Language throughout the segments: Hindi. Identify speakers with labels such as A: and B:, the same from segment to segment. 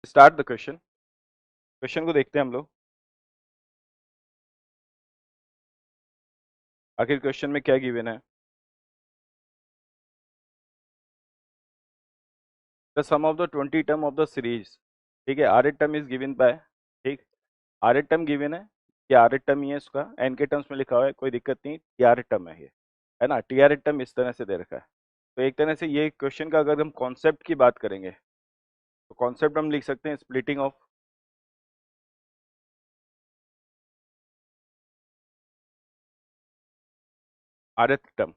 A: स्टार्ट द क्वेश्चन को देखते हैं हम लोग। आखिर क्वेश्चन में क्या गिवन है। The sum of the 20 term of the series. ठीक है, r th term is given by. ठीक, आर एट टर्म गिवन है कि आर एट टर्म ही है, इसका एन के टर्म्स में लिखा हुआ है, कोई दिक्कत नहीं, टी आर एट टर्म है ये, है ना। टी आर एट टर्म इस तरह से दे रखा है। तो एक तरह से ये क्वेश्चन का अगर हम कॉन्सेप्ट की बात करेंगे तो कॉन्सेप्ट हम लिख सकते हैं splitting of are th term.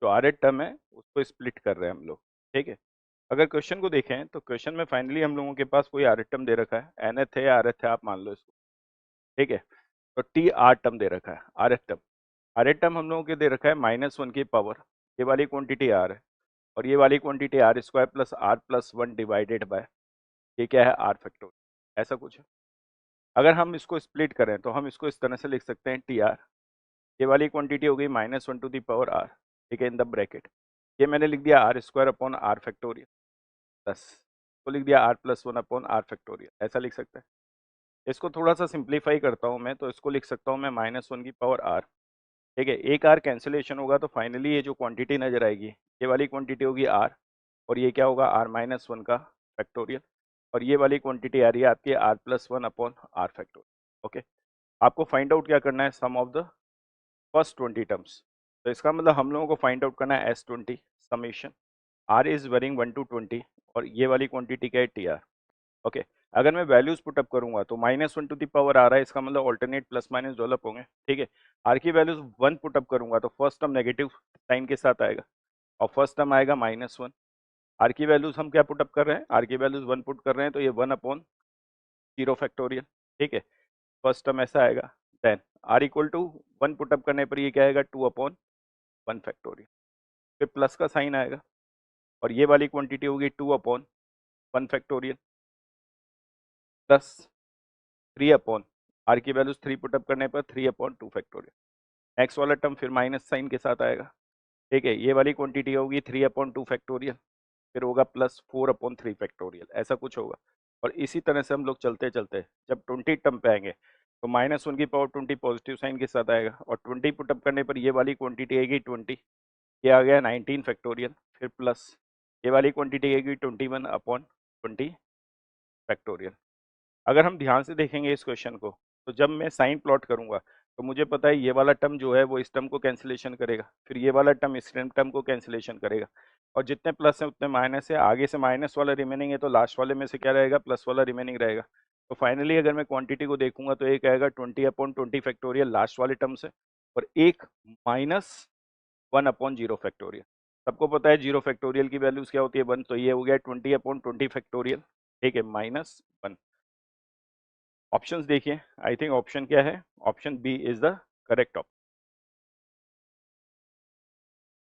A: जो आर एट टर्म है उसको स्प्लिट कर रहे हैं हम लोग। ठीक है, अगर क्वेश्चन को देखें तो क्वेश्चन में फाइनली हम लोगों के पास कोई आर एट टर्म दे रखा है, एन एथ है या आर एथ है, आप मान लो इसको। ठीक है, तो टी आर टर्म दे रखा है, are th term. Are th term हम लोगों के दे रखा है -1 की पावर, ये वाली क्वांटिटी आर है, और ये वाली quantity r square plus r plus 1 divided by, ये क्या है, आर फैक्टोरियल, ऐसा कुछ है। अगर हम इसको स्प्लिट करें तो हम इसको इस तरह से लिख सकते हैं टी आर, ये वाली क्वांटिटी हो गई -1 टू द पावर आर, ठीक है, इन द ब्रैकेट। ये मैंने लिख दिया r square upon r factorial plus, तो लिख दिया r plus 1 upon r factorial, ऐसा लिख सकते हैं। इसको थोड़ा सा सिंप्लीफाई करता हूँ मैं, तो इसको लिख सकता हूँ मैं -1 की पावर आर। ठीक है, एक आर कैंसिलेशन होगा तो फाइनली ये जो क्वांटिटी नजर आएगी ये वाली क्वांटिटी होगी आर, और ये क्या होगा, आर -1 का फैक्टोरियल, और ये वाली क्वांटिटी आ रही है आपकी r plus 1 upon r factorial. Okay, आपको फाइंड आउट क्या करना है, sum of the first 20 terms. तो इसका मतलब हम लोगों को फाइंड आउट करना है S20 summation r is varying 1 to 20, और ये वाली क्वांटिटी क्या है, टी आर। ओके, अगर मैं वैल्यूज पुटअप करूंगा तो -1 टू द पावर आ रहा है, इसका मतलब ऑल्टरनेट प्लस माइनस डेवलप होंगे। ठीक है, आर की वैल्यूज 1 पुटअप करूंगा तो फर्स्ट टर्म नेगेटिव साइन के साथ आएगा, और फर्स्ट टर्म आएगा -1। आर की वैल्यूज हम क्या पुटअप कर रहे हैं, आर की वैल्यूज 1 पुट कर रहे हैं, तो ये 1 अपॉन 0 फैक्टोरियल। ठीक है, फर्स्ट टर्म ऐसा आएगा। Then r equal to 1 put up करने पर ये क्या आएगा, 2 अपॉन 1 फैक्टोरियल, फिर प्लस का साइन आएगा, और ये वाली क्वांटिटी होगी 2 upon 1 factorial plus 3 upon, r की वैल्यूज 3 पुटअप करने पर 3 अपॉन 2 फैक्टोरियल। एक्स वाला टर्म फिर माइनस साइन के साथ आएगा। ठीक है, ये वाली क्वांटिटी होगी 3 अपॉन 2 फैक्टोरियल, फिर होगा प्लस 4 अपॉन 3 फैक्टोरियल, ऐसा कुछ होगा। और इसी तरह से हम लोग चलते चलते जब 20 टर्म पे आएंगे तो -1 की पावर 20 पॉजिटिव साइन के साथ आएगा, और 20 पुटअप करने पर ये वाली क्वांटिटी आएगी 20, ये आ गया 19 फैक्टोरियल, फिर प्लस ये वाली क्वांटिटी आएगी 21 अपॉन 20 फैक्टोरियल। अगर हम ध्यान से देखेंगे इस क्वेश्चन को, तो जब मैं साइन प्लॉट करूंगा तो मुझे पता है ये वाला टर्म जो है वो इस टर्म को कैंसिलेशन करेगा, फिर ये वाला टर्म इस टर्म को कैंसिलेशन करेगा, और जितने प्लस है उतने माइनस है, आगे से माइनस वाला रिमेनिंग है तो लास्ट वाले में से क्या रहेगा, प्लस वाला रिमेनिंग रहेगा। तो फाइनली अगर मैं क्वांटिटी को देखूंगा तो एक आएगा 20 अपॉन 20 फैक्टोरियल लास्ट वाले टर्म से, और एक -1 अपॉन 0 फैक्टोरियल। सबको पता है 0 फैक्टोरियल की वैल्यूज क्या होती है, 1, तो ये हो गया 20 अपॉन 20 फैक्टोरियल। ठीक है, -1। ऑप्शंस देखिए, आई थिंक ऑप्शन क्या है, option B is the correct option.